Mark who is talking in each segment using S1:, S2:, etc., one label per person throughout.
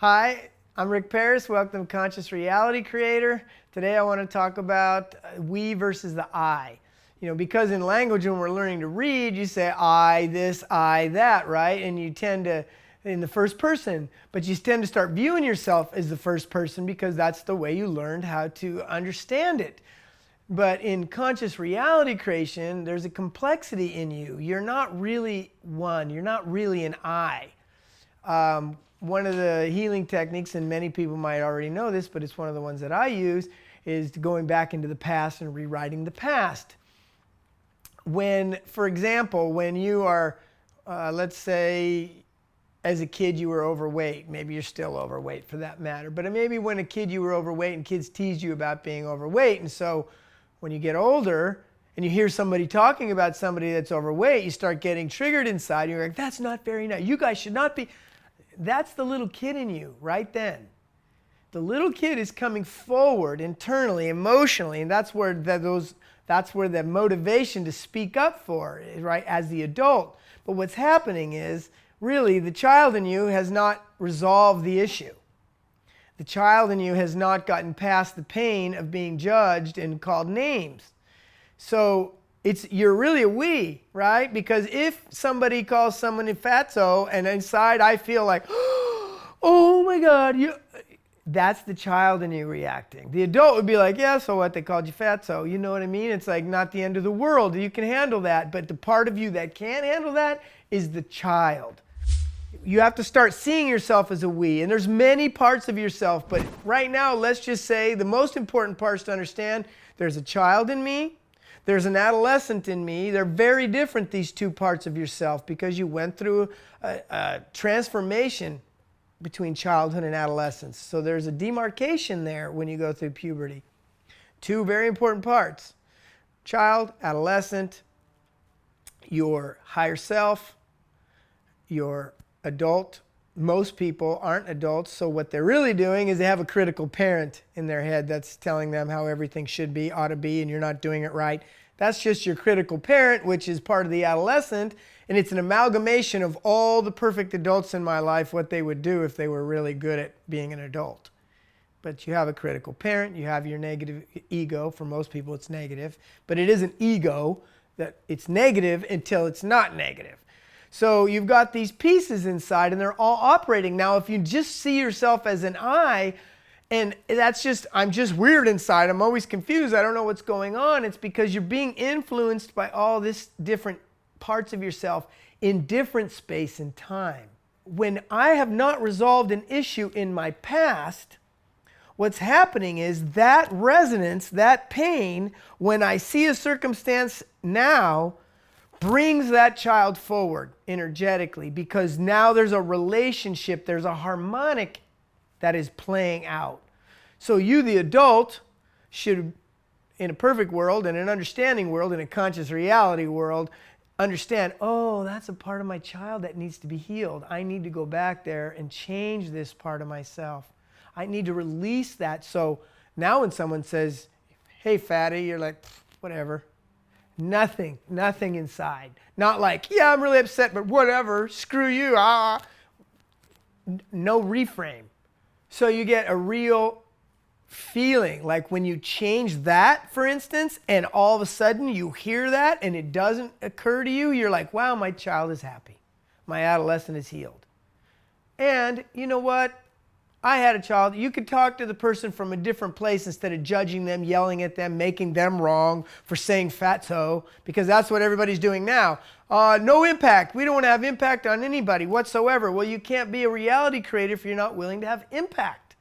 S1: Hi, I'm Rick Paris. Welcome to Conscious Reality Creator. Today I want to talk about we versus the I. Because in language when we're learning to read, you say I this, I that, right? And you tend to, in the first person, but you tend to start viewing yourself as the first person because that's the way you learned how to understand it. But in conscious reality creation, there's a complexity in you. You're not really one. You're not really an I. One of the healing techniques, and many people might already know this, but it's one of the ones that I use, is going back into the past and rewriting the past. For example, when you are, let's say, as a kid you were overweight, maybe you're still overweight for that matter, but maybe when a kid you were overweight and kids teased you about being overweight, and so when you get older and you hear somebody talking about somebody that's overweight, you start getting triggered inside. You're like, that's not very nice. You guys should not be. That's the little kid in you right then. The little kid is coming forward internally, emotionally, and that's where the motivation to speak up for, right, as the adult. But what's happening is, really, the child in you has not resolved the issue. The child in you has not gotten past the pain of being judged and called names. So you're really a we, right? Because if somebody calls someone a fatso and inside I feel like, oh my God, that's the child in you reacting. The adult would be like, yeah, so what, they called you fatso. You know what I mean? It's like not the end of the world. You can handle that. But the part of you that can't handle that is the child. You have to start seeing yourself as a we. And there's many parts of yourself. But right now, let's just say the most important parts to understand, there's a child in me. There's an adolescent in me. They're very different, these two parts of yourself, because you went through a transformation between childhood and adolescence. So there's a demarcation there when you go through puberty. Two very important parts. Child, adolescent, your higher self, your adult. Most people aren't adults, so what they're really doing is they have a critical parent in their head that's telling them how everything should be, ought to be, and you're not doing it right. That's just your critical parent, which is part of the adolescent, and it's an amalgamation of all the perfect adults in my life, what they would do if they were really good at being an adult. But you have a critical parent, you have your negative ego. For most people it's negative, but it isn't ego that it's negative until it's not negative. So you've got these pieces inside and they're all operating. Now, if you just see yourself as an I, and I'm just weird inside, I'm always confused, I don't know what's going on, it's because you're being influenced by all this different parts of yourself in different space and time. When I have not resolved an issue in my past, what's happening is that resonance, that pain, when I see a circumstance now, brings that child forward energetically, because now there's a relationship, there's a harmonic that is playing out. So you, the adult, should, in a perfect world, in an understanding world, in a conscious reality world, understand, oh, that's a part of my child that needs to be healed. I need to go back there and change this part of myself. I need to release that. So now when someone says, hey, fatty, you're like, whatever. Nothing inside. Not like, yeah, I'm really upset, but whatever, screw you. No reframe. So you get a real feeling, like when you change that, for instance, and all of a sudden you hear that and it doesn't occur to you, you're like, wow, my child is happy. My adolescent is healed. And you know what? I had a child. You could talk to the person from a different place instead of judging them, yelling at them, making them wrong for saying fatso, because that's what everybody's doing now. No impact. We don't want to have impact on anybody whatsoever. Well, you can't be a reality creator if you're not willing to have impact.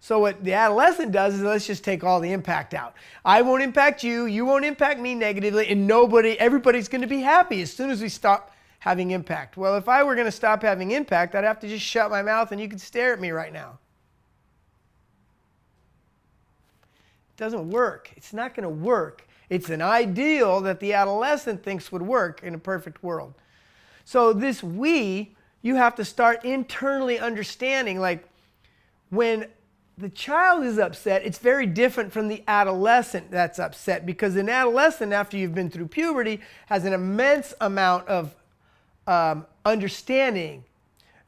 S1: So what the adolescent does is, let's just take all the impact out. I won't impact you, you won't impact me negatively, and everybody's going to be happy as soon as we stop having impact. Well, if I were going to stop having impact, I'd have to just shut my mouth and you could stare at me right now. It doesn't work. It's not going to work. It's an ideal that the adolescent thinks would work in a perfect world. So this we, you have to start internally understanding, like when the child is upset, it's very different from the adolescent that's upset, because an adolescent, after you've been through puberty, has an immense amount of understanding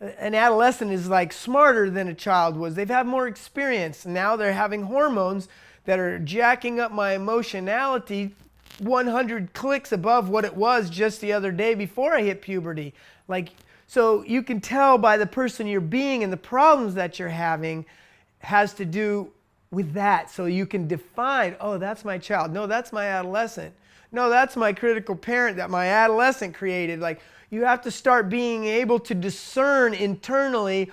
S1: An adolescent is like smarter than a child was. They've had more experience. Now they're having hormones that are jacking up my emotionality 100 clicks above what it was just the other day before I hit puberty. Like, so you can tell by the person you're being and the problems that you're having has to do with that. So you can define, oh, that's my child. No, that's my adolescent. No, that's my critical parent that my adolescent created. Like, you have to start being able to discern internally,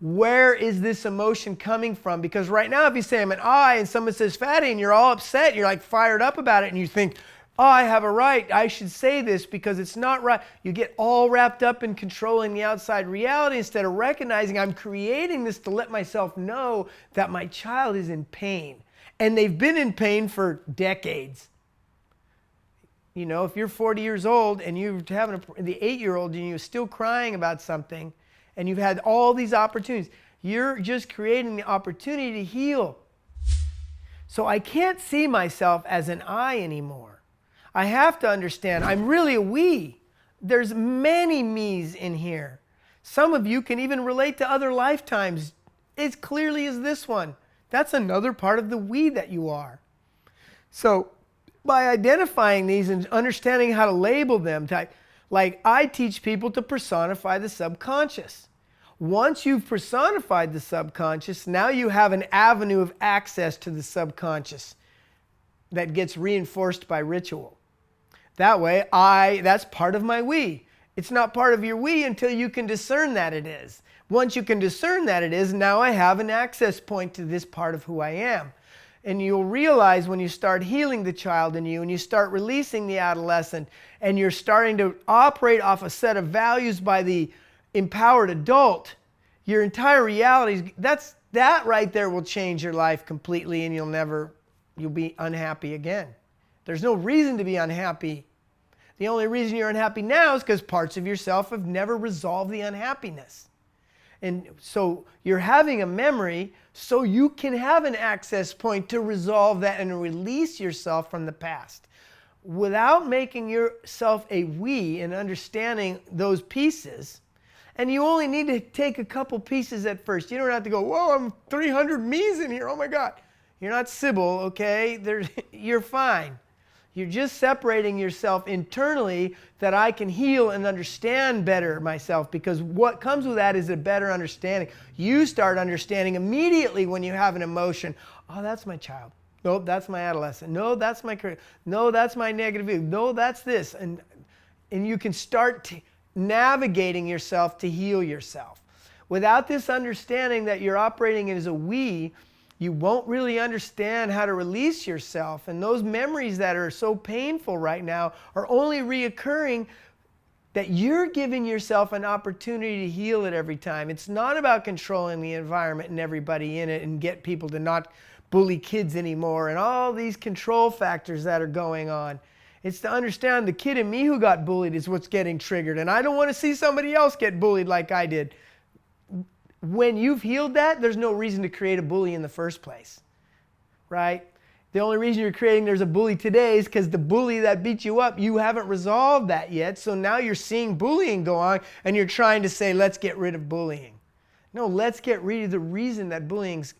S1: where is this emotion coming from? Because right now, if you say I'm an I and someone says fatty and you're all upset, you're like fired up about it and you think, oh, I have a right, I should say this because it's not right. You get all wrapped up in controlling the outside reality instead of recognizing I'm creating this to let myself know that my child is in pain. And they've been in pain for decades. You know, if you're 40 years old and you're having the 8-year-old and you're still crying about something and you've had all these opportunities, you're just creating the opportunity to heal. So I can't see myself as an I anymore. I have to understand I'm really a we. There's many me's in here. Some of you can even relate to other lifetimes as clearly as this one. That's another part of the we that you are. So by identifying these and understanding how to label them, like I teach people to personify the subconscious. Once you've personified the subconscious, now you have an avenue of access to the subconscious that gets reinforced by ritual. That way, that's part of my we. It's not part of your we until you can discern that it is. Once you can discern that it is, now I have an access point to this part of who I am. And you'll realize when you start healing the child in you and you start releasing the adolescent and you're starting to operate off a set of values by the empowered adult, your entire reality, that right there will change your life completely and you'll be unhappy again. There's no reason to be unhappy. The only reason you're unhappy now is because parts of yourself have never resolved the unhappiness. And so you're having a memory so you can have an access point to resolve that and release yourself from the past. Without making yourself a we and understanding those pieces, and you only need to take a couple pieces at first. You don't have to go, whoa, I'm 300 me's in here, oh my God. You're not Sybil, okay? You're fine. You're just separating yourself internally that I can heal and understand better myself, because what comes with that is a better understanding. You start understanding immediately when you have an emotion. Oh, that's my child. No, that's my adolescent. No, that's my career. No, that's my negative view. No, that's this. And you can start navigating yourself to heal yourself. Without this understanding that you're operating as a we, you won't really understand how to release yourself. And those memories that are so painful right now are only reoccurring that you're giving yourself an opportunity to heal it every time. It's not about controlling the environment and everybody in it and get people to not bully kids anymore and all these control factors that are going on. It's to understand the kid in me who got bullied is what's getting triggered. And I don't want to see somebody else get bullied like I did. When you've healed that, there's no reason to create a bully in the first place, right? The only reason you're creating there's a bully today is because the bully that beat you up, you haven't resolved that yet. So now you're seeing bullying go on and you're trying to say, let's get rid of bullying. No, let's get rid of the reason that bullying's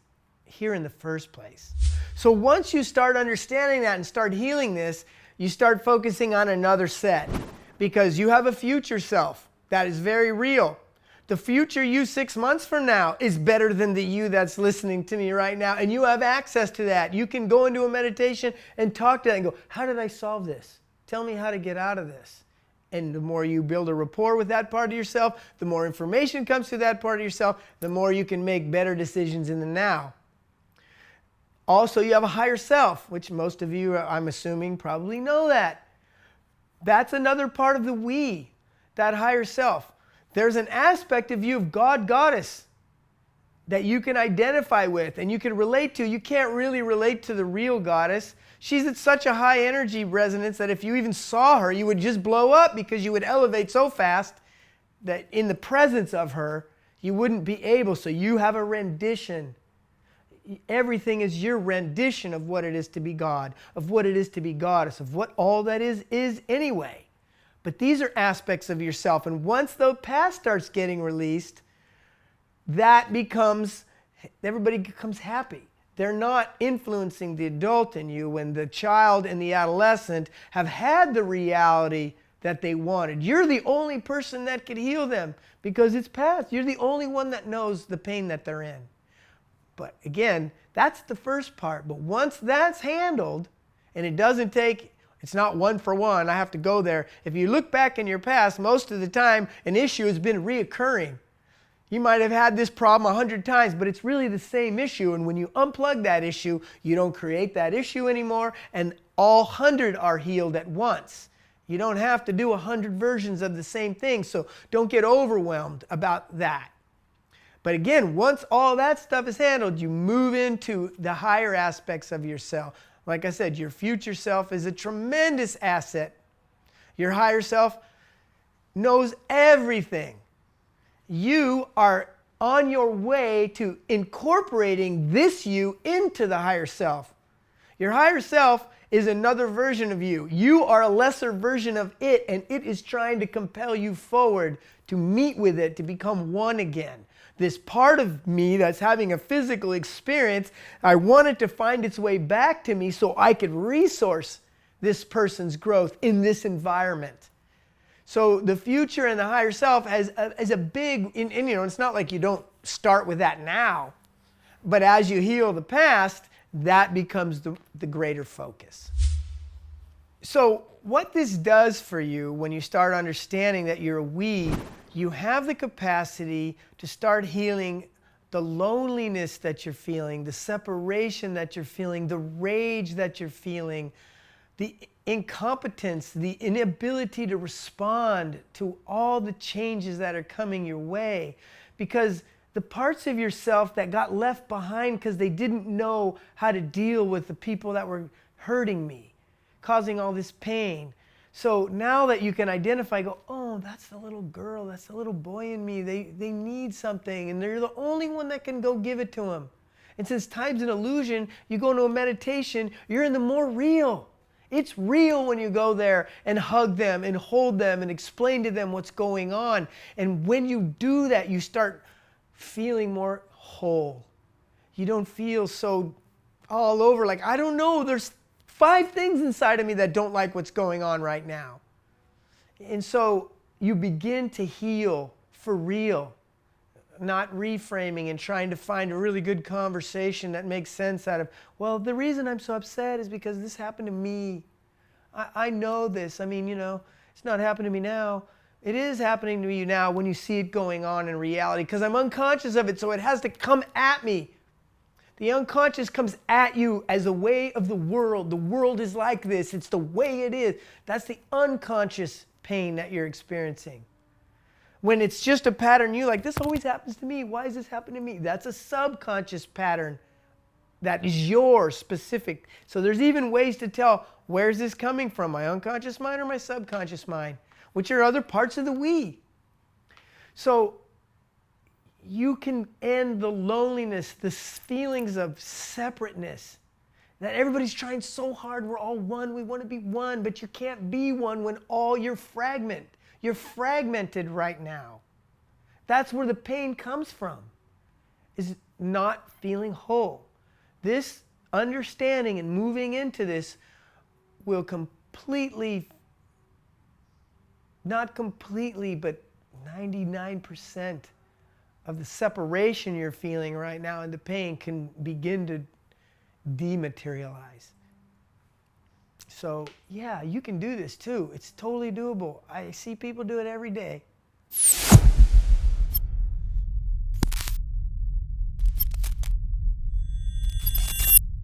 S1: here in the first place. So once you start understanding that and start healing this, you start focusing on another set, because you have a future self that is very real. The future you 6 months from now is better than the you that's listening to me right now. And you have access to that. You can go into a meditation and talk to that and go, how did I solve this? Tell me how to get out of this. And the more you build a rapport with that part of yourself, the more information comes to that part of yourself, the more you can make better decisions in the now. Also, you have a higher self, which most of you, I'm assuming, probably know that. That's another part of the we, that higher self. There's an aspect of you of God, Goddess, that you can identify with and you can relate to. You can't really relate to the real Goddess. She's at such a high energy resonance that if you even saw her, you would just blow up, because you would elevate so fast that in the presence of her, you wouldn't be able. So you have a rendition. Everything is your rendition of what it is to be God, of what it is to be Goddess, of what all that is anyway. But these are aspects of yourself. And once the past starts getting released, that becomes, everybody becomes happy. They're not influencing the adult in you when the child and the adolescent have had the reality that they wanted. You're the only person that could heal them because it's past. You're the only one that knows the pain that they're in. But again, that's the first part. But once that's handled, and it doesn't take, it's not one for one, I have to go there. If you look back in your past, most of the time an issue has been reoccurring. You might have had this problem 100 times, but it's really the same issue. And when you unplug that issue, you don't create that issue anymore, and all 100 are healed at once. You don't have to do 100 versions of the same thing, so don't get overwhelmed about that. But again, once all that stuff is handled, you move into the higher aspects of yourself. Like I said, your future self is a tremendous asset. Your higher self knows everything. You are on your way to incorporating this you into the higher self. Your higher self is another version of you. You are a lesser version of it, and it is trying to compel you forward to meet with it, to become one again. This part of me that's having a physical experience, I want it to find its way back to me so I could resource this person's growth in this environment. So the future and the higher self is a big, and you know, it's not like you don't start with that now, but as you heal the past, that becomes the greater focus. So what this does for you when you start understanding that you're a we, you have the capacity to start healing the loneliness that you're feeling, the separation that you're feeling, the rage that you're feeling, the incompetence, the inability to respond to all the changes that are coming your way. Because the parts of yourself that got left behind because they didn't know how to deal with the people that were hurting me, causing all this pain. So now that you can identify, go, oh, that's the little girl, that's the little boy in me. They need something, and they're the only one that can go give it to them. And since time's an illusion, you go into a meditation, you're in the more real. It's real when you go there and hug them and hold them and explain to them what's going on. And when you do that, you start feeling more whole. You don't feel so all over like, I don't know, there's 5 things inside of me that don't like what's going on right now. And so you begin to heal for real, not reframing and trying to find a really good conversation that makes sense out of, well, the reason I'm so upset is because this happened to me. I know this. I mean, you know, it's not happening to me now. It is happening to you now when you see it going on in reality because I'm unconscious of it, so it has to come at me. The unconscious comes at you as a way of the world. The world is like this. It's the way it is. That's the unconscious pain that you're experiencing. When it's just a pattern, you're like, this always happens to me. Why does this happen to me? That's a subconscious pattern that is your specific. So there's even ways to tell, where's this coming from? My unconscious mind or my subconscious mind? Which are other parts of the we. So you can end the loneliness, the feelings of separateness. That everybody's trying so hard, we're all one, we want to be one, but you can't be one when all you're fragmented. You're fragmented right now. That's where the pain comes from, is not feeling whole. This understanding and moving into this will completely, not completely, but 99% of the separation you're feeling right now and the pain can begin to dematerialize. So yeah, you can do this too. It's totally doable. I see people do it every day.